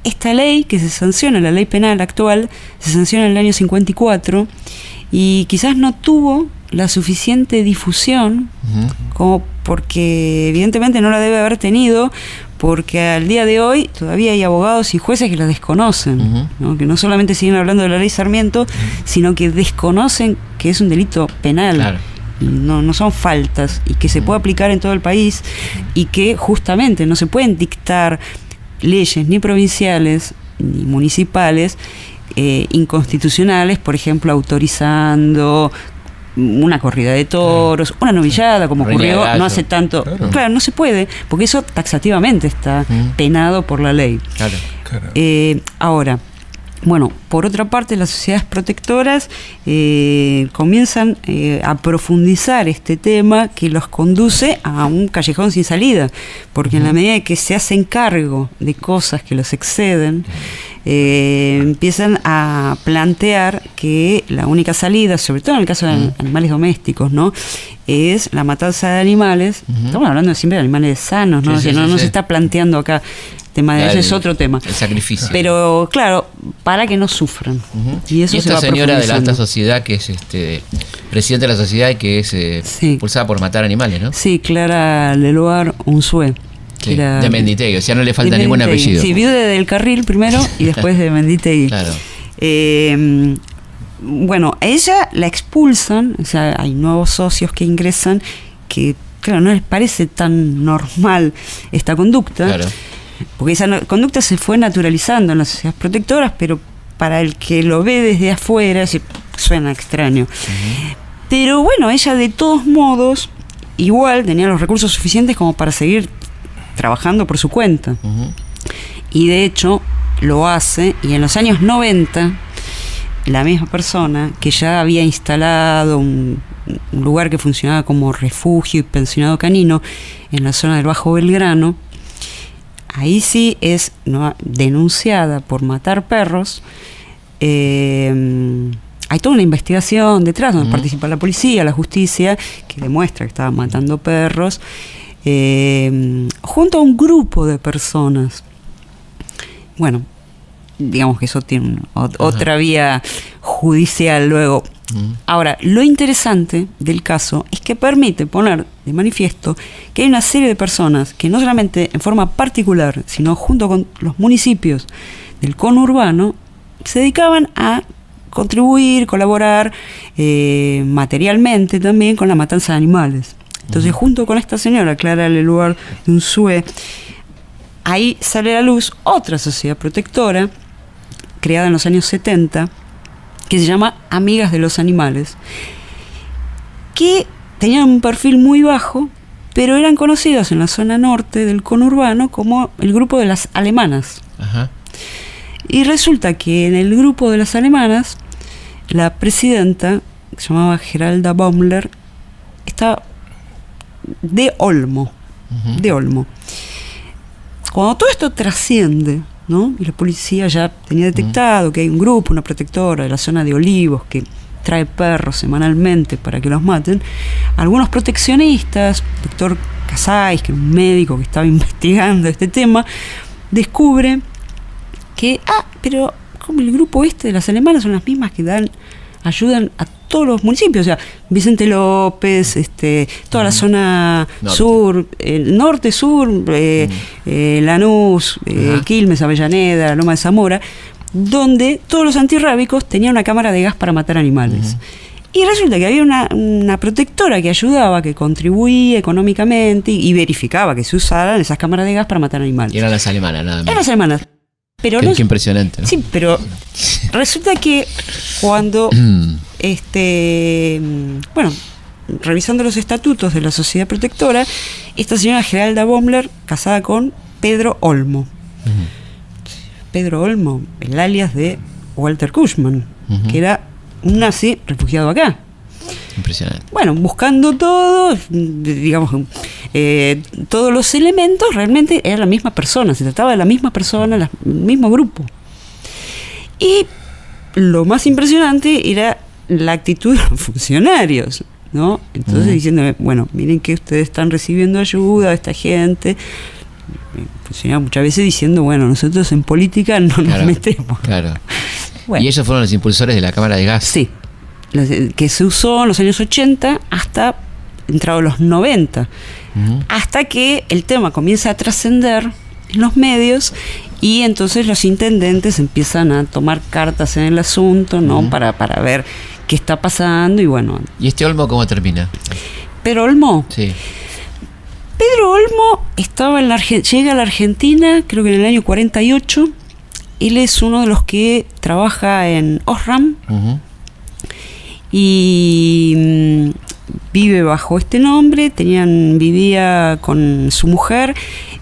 esta ley que se sanciona, la ley penal actual, se sanciona en el año 54 y quizás no tuvo la suficiente difusión Ujú. como porque evidentemente no la debe haber tenido, porque al día de hoy todavía hay abogados y jueces que la desconocen, Ujú. ¿no? Que no solamente siguen hablando de la ley Sarmiento, sino que desconocen que es un delito penal. Claro. Y no son faltas y que se puede aplicar en todo el país y que justamente no se pueden dictar leyes ni provinciales ni municipales inconstitucionales, por ejemplo, autorizando una corrida de toros, una novillada, como Riña de ocurrió gallo. no hace tanto. Claro. Claro, no se puede, porque eso taxativamente está penado por la ley. Claro. Claro. Ahora, bueno, por otra parte, las sociedades protectoras comienzan a profundizar este tema que los conduce a un callejón sin salida, porque en la medida que se hacen cargo de cosas que los exceden, empiezan a plantear que la única salida, sobre todo en el caso de animales domésticos, ¿no?, es la matanza de animales. Estamos hablando siempre de animales sanos, ¿no? Sí, O sea, sí, no sí, se sí. está planteando acá tema de Claro, eso, es otro tema. El sacrificio. Pero claro, para que no sufran. Ujú. Y eso se esta va señora de la alta profundizando. sociedad, que es presidente de la sociedad y que es Sí. impulsada por matar animales, ¿no? Sí, Clara Leloir Unzué. que Sí, era de Menditegui, o sea, no le falta de ningún Menditegui. apellido. Sí, viuda del Carril primero y después de Menditegui. Claro. Bueno, a ella la expulsan, o sea, hay nuevos socios que ingresan que, claro, no les parece tan normal esta conducta. Claro. Porque esa conducta se fue naturalizando en las sociedades protectoras, pero para el que lo ve desde afuera suena extraño. Pero bueno, ella de todos modos igual tenía los recursos suficientes como para seguir trabajando por su cuenta. Ujú. Y de hecho lo hace, y en los años 90 la misma persona que ya había instalado un lugar que funcionaba como refugio y pensionado canino en la zona del Bajo Belgrano, ahí sí es denunciada por matar perros. Hay toda una investigación detrás donde participa la policía, la justicia, que demuestra que estaban matando perros, junto a un grupo de personas. Bueno, digamos que eso tiene otra vía judicial luego. Ahora, lo interesante del caso es que permite poner de manifiesto que hay una serie de personas que no solamente en forma particular, sino junto con los municipios del conurbano, se dedicaban a contribuir, colaborar materialmente también con la matanza de animales. Entonces, junto con esta señora, Clara Leloir Unzué, ahí sale a la luz otra sociedad protectora, creada en los años 70, que se llama Amigas de los Animales, que tenían un perfil muy bajo, pero eran conocidos en la zona norte del conurbano como el grupo de las alemanas. Ajá. Y resulta que en el grupo de las alemanas, la presidenta, que se llamaba Geralda Baumler, estaba de Olmo. De Olmo. Cuando todo esto trasciende, ¿no?, y la policía ya tenía detectado que hay un grupo, una protectora de la zona de Olivos que trae perros semanalmente para que los maten, algunos proteccionistas, el doctor Casais, que era un médico que estaba investigando este tema, descubre que, pero como el grupo este de las alemanas son las mismas que ayudan a todos los municipios, o sea, Vicente López, toda la zona Norte. sur, norte, sur, Lanús, Quilmes, Avellaneda, Loma de Zamora, donde todos los antirrábicos tenían una cámara de gas para matar animales. Y resulta que había una protectora que ayudaba, que contribuía económicamente y verificaba que se usaran esas cámaras de gas para matar animales. Y eran las alemanas, nada más. Eran las alemanas. Pero Qué impresionante, ¿no? Sí, pero resulta que cuando bueno, revisando los estatutos de la sociedad protectora, esta señora Geralda Baumler, casada con Pedro Olmo. Pedro Olmo, el alias de Walter Cushman, que era un nazi refugiado acá. Impresionante. Bueno, buscando todo, digamos, todos los elementos, realmente era la misma persona, se trataba de la misma persona, el mismo grupo. Y lo más impresionante era la actitud de los funcionarios, ¿no? Entonces diciendo, bueno, miren que ustedes están recibiendo ayuda de esta gente. Funcionaba muchas veces diciendo, bueno, nosotros en política no nos metemos. Claro. Bueno. Y ellos fueron los impulsores de la cámara de gas. Sí, que se usó en los años 80 hasta entrados los 90, hasta que el tema comienza a trascender en los medios y entonces los intendentes empiezan a tomar cartas en el asunto, ¿no? Para ver qué está pasando y bueno. ¿Y este Olmo cómo termina? Pedro Olmo. Sí. Pedro Olmo estaba llega a la Argentina, creo que en el año 48. Él es uno de los que trabaja en Osram y vive bajo este nombre. Vivía con su mujer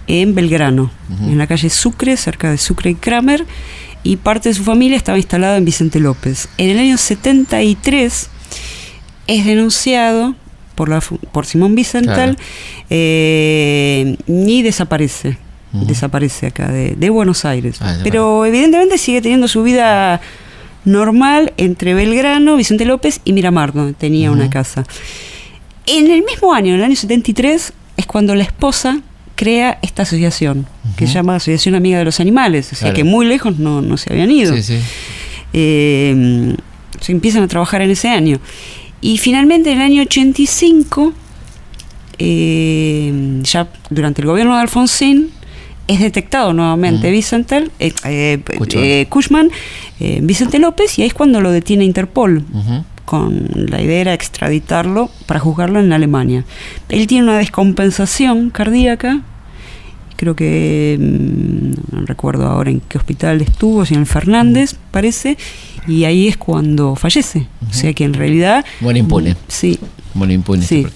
en Belgrano, en la calle Sucre, cerca de Sucre y Kramer, y parte de su familia estaba instalada en Vicente López. En el año 73 es denunciado por Simón Wiesenthal, y desaparece. Desaparece acá de Buenos Aires. Pero evidentemente sigue teniendo su vida normal entre Belgrano, Vicente López y Miramar, donde tenía una casa. En el mismo año, en el año 73, es cuando la esposa crea esta asociación, que se llama Asociación Amiga de los Animales, o sea que muy lejos no se habían ido. Se empiezan a trabajar en ese año. Y finalmente en el año 85, ya durante el gobierno de Alfonsín, es detectado nuevamente Wiesenthal, Cushman, Vicente López, y ahí es cuando lo detiene Interpol, con la idea era extraditarlo para juzgarlo en Alemania. Él tiene una descompensación cardíaca, creo que no recuerdo ahora en qué hospital estuvo, si en el Fernández, parece, y ahí es cuando fallece. O sea que en realidad... Bueno, impune. Sí. Bueno, impune. Sí.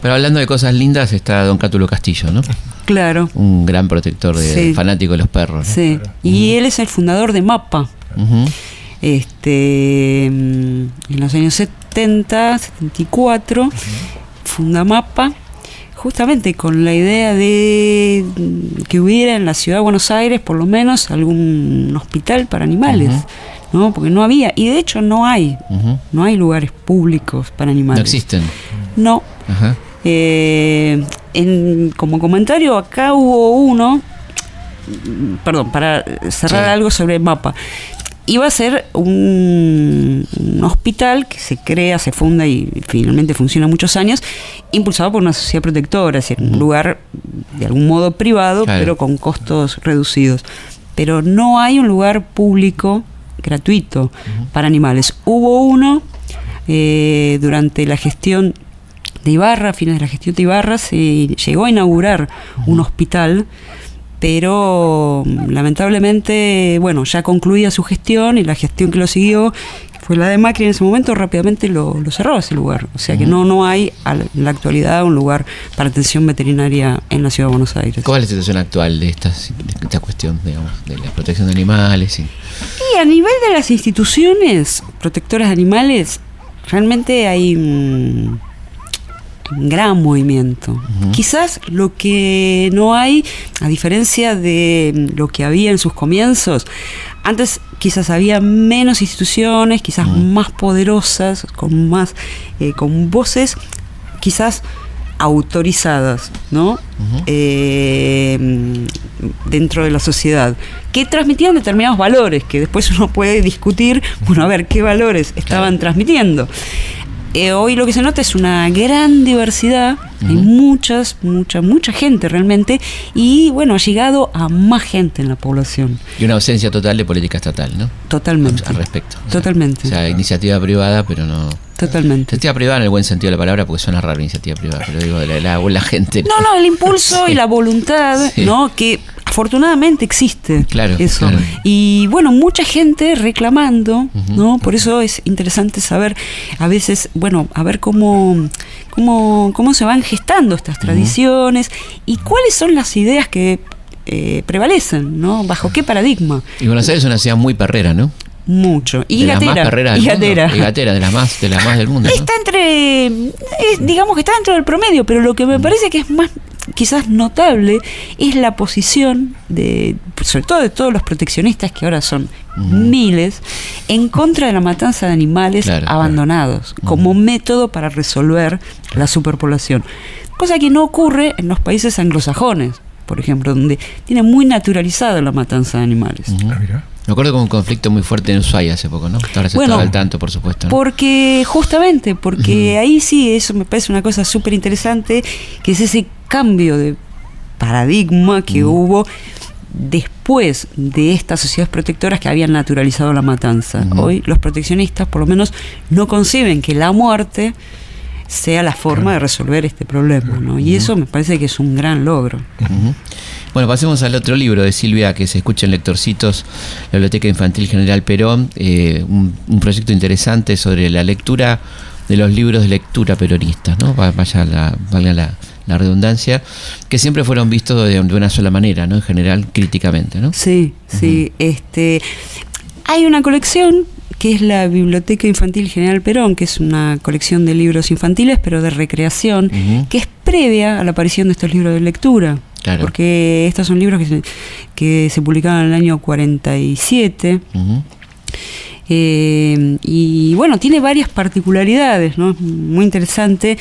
Pero hablando de cosas lindas, está don Cátulo Castillo, ¿no? Claro. Un gran protector, fanático de los perros, ¿no? Sí. Y él es el fundador de MAPA. En los años 70, 74, funda MAPA, justamente con la idea de que hubiera en la ciudad de Buenos Aires por lo menos algún hospital para animales, ¿no? Porque no había, y de hecho no hay lugares públicos para animales. No existen. No. Como comentario, acá hubo uno, perdón, para cerrar algo sobre MAPA. Iba a ser un hospital que se crea, se funda y finalmente funciona muchos años, impulsado por una sociedad protectora, es decir, un lugar de algún modo privado, pero con costos reducidos. Pero no hay un lugar público gratuito para animales. Hubo uno durante la gestión de Ibarra, a fines de la gestión de Ibarra, se llegó a inaugurar un hospital, pero lamentablemente, bueno, ya concluía su gestión y la gestión que lo siguió, que fue la de Macri en ese momento, rápidamente lo cerró ese lugar. O sea que no hay en la actualidad un lugar para atención veterinaria en la ciudad de Buenos Aires. ¿Cuál es la situación actual de esta cuestión, digamos, de la protección de animales? Y a nivel de las instituciones protectoras de animales, realmente hay un gran movimiento. Quizás lo que no hay, a diferencia de lo que había en sus comienzos, antes quizás había menos instituciones, quizás más poderosas, con voces quizás autorizadas, ¿no? Dentro de la sociedad, que transmitían determinados valores, que después uno puede discutir, bueno, a ver qué valores estaban transmitiendo. Hoy lo que se nota es una gran diversidad, hay mucha gente realmente, y bueno, ha llegado a más gente en la población. Y una ausencia total de política estatal, ¿no? Totalmente. Al respecto. Totalmente. O sea, iniciativa privada, pero no... Totalmente. Iniciativa privada en el buen sentido de la palabra, porque suena raro iniciativa privada, pero digo, la gente... No, el impulso y la voluntad, ¿no? Que afortunadamente existe, eso. Claro. Y bueno, mucha gente reclamando, ¿no? Por eso es interesante saber, a veces, bueno, a ver cómo se van gestando estas tradiciones y cuáles son las ideas que prevalecen, ¿no? ¿Bajo qué paradigma? Y Buenos Aires es una ciudad muy perrera, ¿no? Mucho. Y gatera. Y gatera, de las más del mundo. Está ¿no? digamos que está dentro del promedio, pero lo que me parece que es más quizás notable es la posición sobre todo de todos los proteccionistas, que ahora son miles, en contra de la matanza de animales abandonados, como método para resolver la superpoblación. Cosa que no ocurre en los países anglosajones, por ejemplo, donde tiene muy naturalizada la matanza de animales. Me acuerdo con un conflicto muy fuerte en Ushuaia hace poco, ¿no? Ahora se estaba al tanto, por supuesto, ¿no? Porque ahí sí, eso me parece una cosa súper interesante, que es ese cambio de paradigma que hubo después de estas sociedades protectoras que habían naturalizado la matanza. Hoy los proteccionistas por lo menos no conciben que la muerte sea la forma de resolver este problema, ¿no? Y eso me parece que es un gran logro. Bueno, pasemos al otro libro de Silvia que se escucha en Lectorcitos, la Biblioteca Infantil General Perón, un proyecto interesante sobre la lectura de los libros de lectura peronistas, ¿no? Valga la redundancia, que siempre fueron vistos de una sola manera, ¿no? En general, críticamente, ¿no? Sí. Hay una colección que es la Biblioteca Infantil General Perón, que es una colección de libros infantiles, pero de recreación, que es previa a la aparición de estos libros de lectura. Claro. Porque estos son libros que se publicaron en el año 47. Y bueno, tiene varias particularidades, ¿no? Muy interesante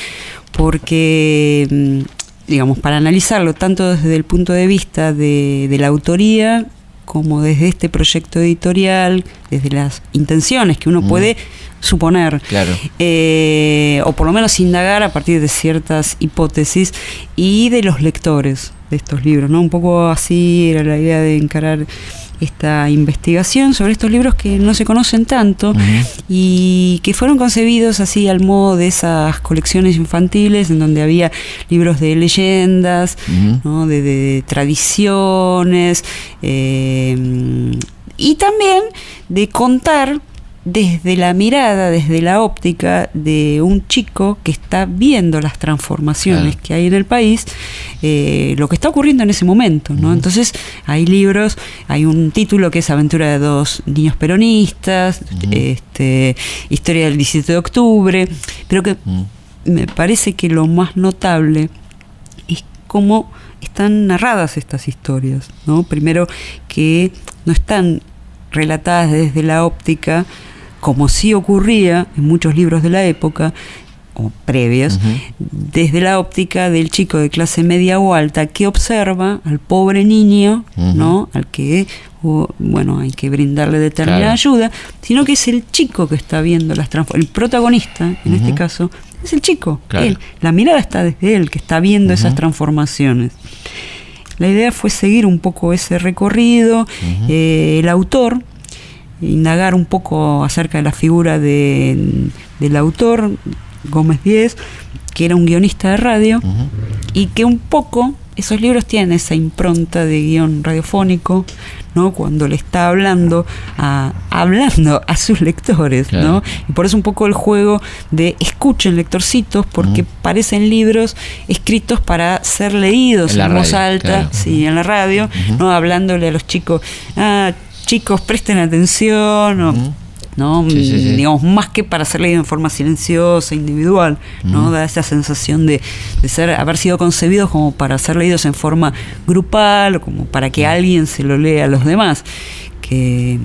porque, digamos, para analizarlo tanto desde el punto de vista de la autoría, como desde este proyecto editorial, desde las intenciones que uno puede suponer, o por lo menos indagar a partir de ciertas hipótesis, y de los lectores de estos libros, ¿no? Un poco así era la idea de encarar esta investigación sobre estos libros que no se conocen tanto y que fueron concebidos así al modo de esas colecciones infantiles en donde había libros de leyendas, ¿no? de tradiciones, y también de contar desde la mirada, desde la óptica de un chico que está viendo las transformaciones que hay en el país, lo que está ocurriendo en ese momento, ¿no? Entonces hay libros, hay un título que es Aventura de dos niños peronistas, Historia del 17 de octubre, pero que me parece que lo más notable es cómo están narradas estas historias, ¿no? Primero, que no están relatadas desde la óptica, como sí ocurría en muchos libros de la época o previas, desde la óptica del chico de clase media o alta que observa al pobre niño, ¿no? Al que hay que brindarle determinada ayuda, sino que es el chico que está viendo las transformaciones. El protagonista, en este caso, es el chico, él. La mirada está desde él, que está viendo esas transformaciones. La idea fue seguir un poco ese recorrido. El autor, indagar un poco acerca de la figura del autor, Gómez Díez, que era un guionista de radio, y que un poco esos libros tienen esa impronta de guión radiofónico, ¿no? Cuando le está hablando a sus lectores, ¿no? Y por eso un poco el juego de escuchen lectorcitos, porque parecen libros escritos para ser leídos en voz alta, en la radio, ¿no? Hablándole a los chicos, chicos, presten atención, ¿no? Digamos, más que para ser leído en forma silenciosa, individual, ¿no? Da esa sensación de haber sido concebidos como para ser leídos en forma grupal, o como para que alguien se lo lea a los demás, que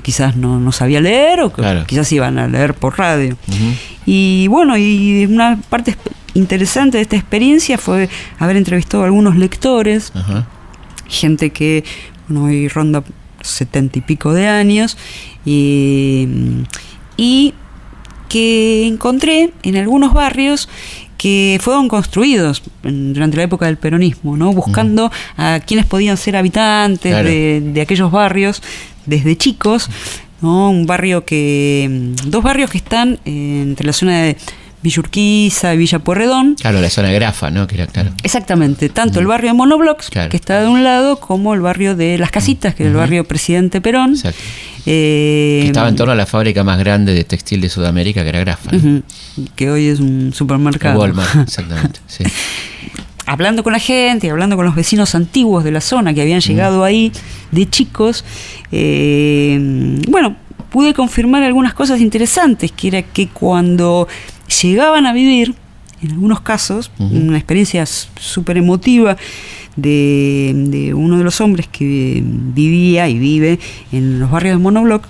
quizás no sabía leer, o que quizás iban a leer por radio. Y bueno, y una parte interesante de esta experiencia fue haber entrevistado a algunos lectores, gente que hoy ronda 70 y pico de años, y que encontré en algunos barrios que fueron construidos durante la época del peronismo, ¿no? Buscando a quienes podían ser habitantes de aquellos barrios desde chicos, ¿no? Dos barrios que están entre la zona de Villa Urquiza y Villa Pueyrredón. Claro, la zona de Grafa, ¿no? Que era, exactamente, tanto el barrio de Monoblocks, que está de un lado, como el barrio de Las Casitas, que es el barrio Presidente Perón. Exacto. Que estaba en torno a la fábrica más grande de textil de Sudamérica, que era Grafa, ¿no? Que hoy es un supermercado. Walmart, exactamente, sí. Hablando con la gente, hablando con los vecinos antiguos de la zona que habían llegado ahí de chicos, pude confirmar algunas cosas interesantes, que era que cuando llegaban a vivir en algunos casos, una experiencia súper emotiva de uno de los hombres que vivía y vive en los barrios de Monobloc,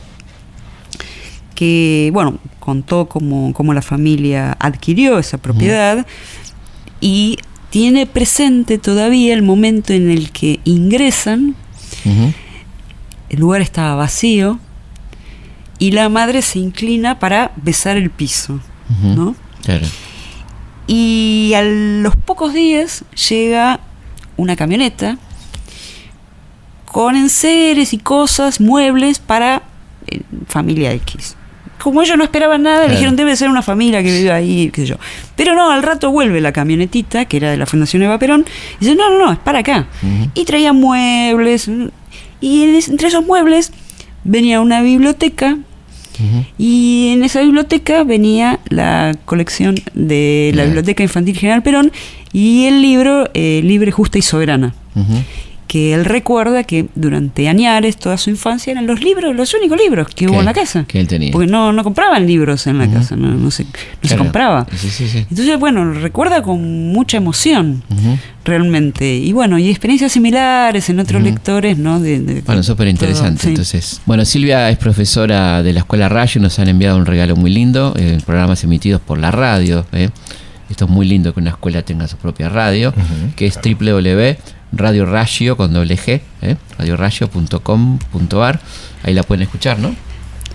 que, bueno, contó cómo la familia adquirió esa propiedad y tiene presente todavía el momento en el que ingresan, el lugar estaba vacío y la madre se inclina para besar el piso, ¿no? Claro. Y a los pocos días llega una camioneta con enseres y cosas, muebles para familia X. Como ellos no esperaban nada, le dijeron debe ser una familia que vive ahí, qué sé yo. Pero no, al rato vuelve la camionetita, que era de la Fundación Eva Perón, y dice, no, es para acá. Y traía muebles, y entre esos muebles venía una biblioteca, y en esa biblioteca venía la colección de la Biblioteca Infantil General Perón y el libro Libre, Justa y Soberana, que él recuerda que durante añares, toda su infancia, eran los únicos libros que hubo en la casa, que él tenía, porque no compraban libros en la casa, no se compraba. Sí. Entonces, bueno, recuerda con mucha emoción realmente, y bueno, y experiencias similares en otros lectores, ¿no? Bueno, súper interesante. Sí. Entonces, bueno, Silvia es profesora de la Escuela Rayo, nos han enviado un regalo muy lindo, programas emitidos por la radio. Esto es muy lindo que una escuela tenga su propia radio, que es www.radioradio con doble G, radioradio.com.ar. Ahí la pueden escuchar, ¿no?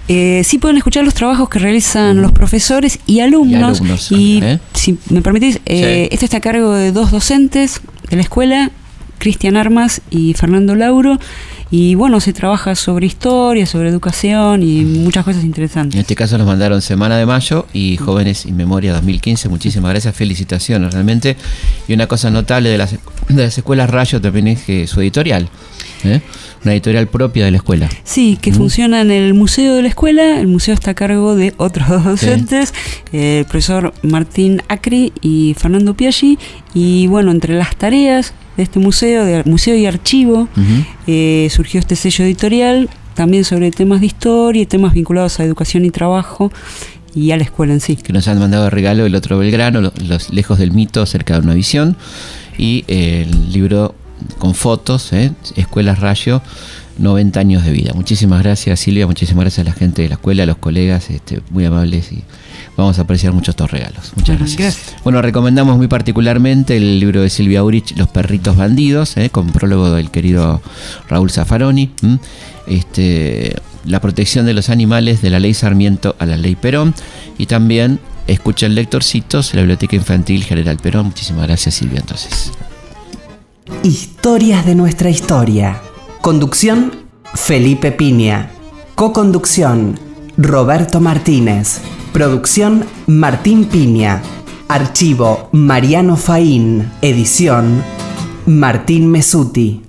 Sí, pueden escuchar los trabajos que realizan los profesores y alumnos. Y si me permitís, esto está a cargo de dos docentes de la escuela, Cristian Armas y Fernando Lauro. Y bueno, se trabaja sobre historia, sobre educación y muchas cosas interesantes. En este caso nos mandaron Semana de Mayo y Jóvenes en Memoria 2015. Muchísimas gracias, felicitaciones realmente. Y una cosa notable de las escuelas Rayo también es que su editorial, una editorial propia de la escuela. Sí, que funciona en el museo de la escuela. El museo está a cargo de otros dos docentes, el profesor Martín Acri y Fernando Piaggi. Y bueno, entre las tareas de este museo, de museo y archivo, surgió este sello editorial, también sobre temas de historia y temas vinculados a educación y trabajo y a la escuela en sí. Que nos han mandado de regalo el otro Belgrano, los Lejos del Mito, cerca de una visión, y el libro con fotos, Escuelas Rayo, 90 años de vida. Muchísimas gracias, Silvia, muchísimas gracias a la gente de la escuela, a los colegas, muy amables, y vamos a apreciar mucho estos regalos. Muchas gracias. Bueno, recomendamos muy particularmente el libro de Silvia Aurich, Los perritos bandidos, con prólogo del querido Raúl Zaffaroni. La protección de los animales, de la ley Sarmiento a la ley Perón, y también escuchen Lectorcitos, la Biblioteca Infantil General Perón. Muchísimas gracias, Silvia. Entonces, Historias de nuestra historia. Conducción, Felipe Piña. Coconducción, Roberto Martínez. Producción, Martín Piña. Archivo, Mariano Faín. Edición, Martín Mesuti.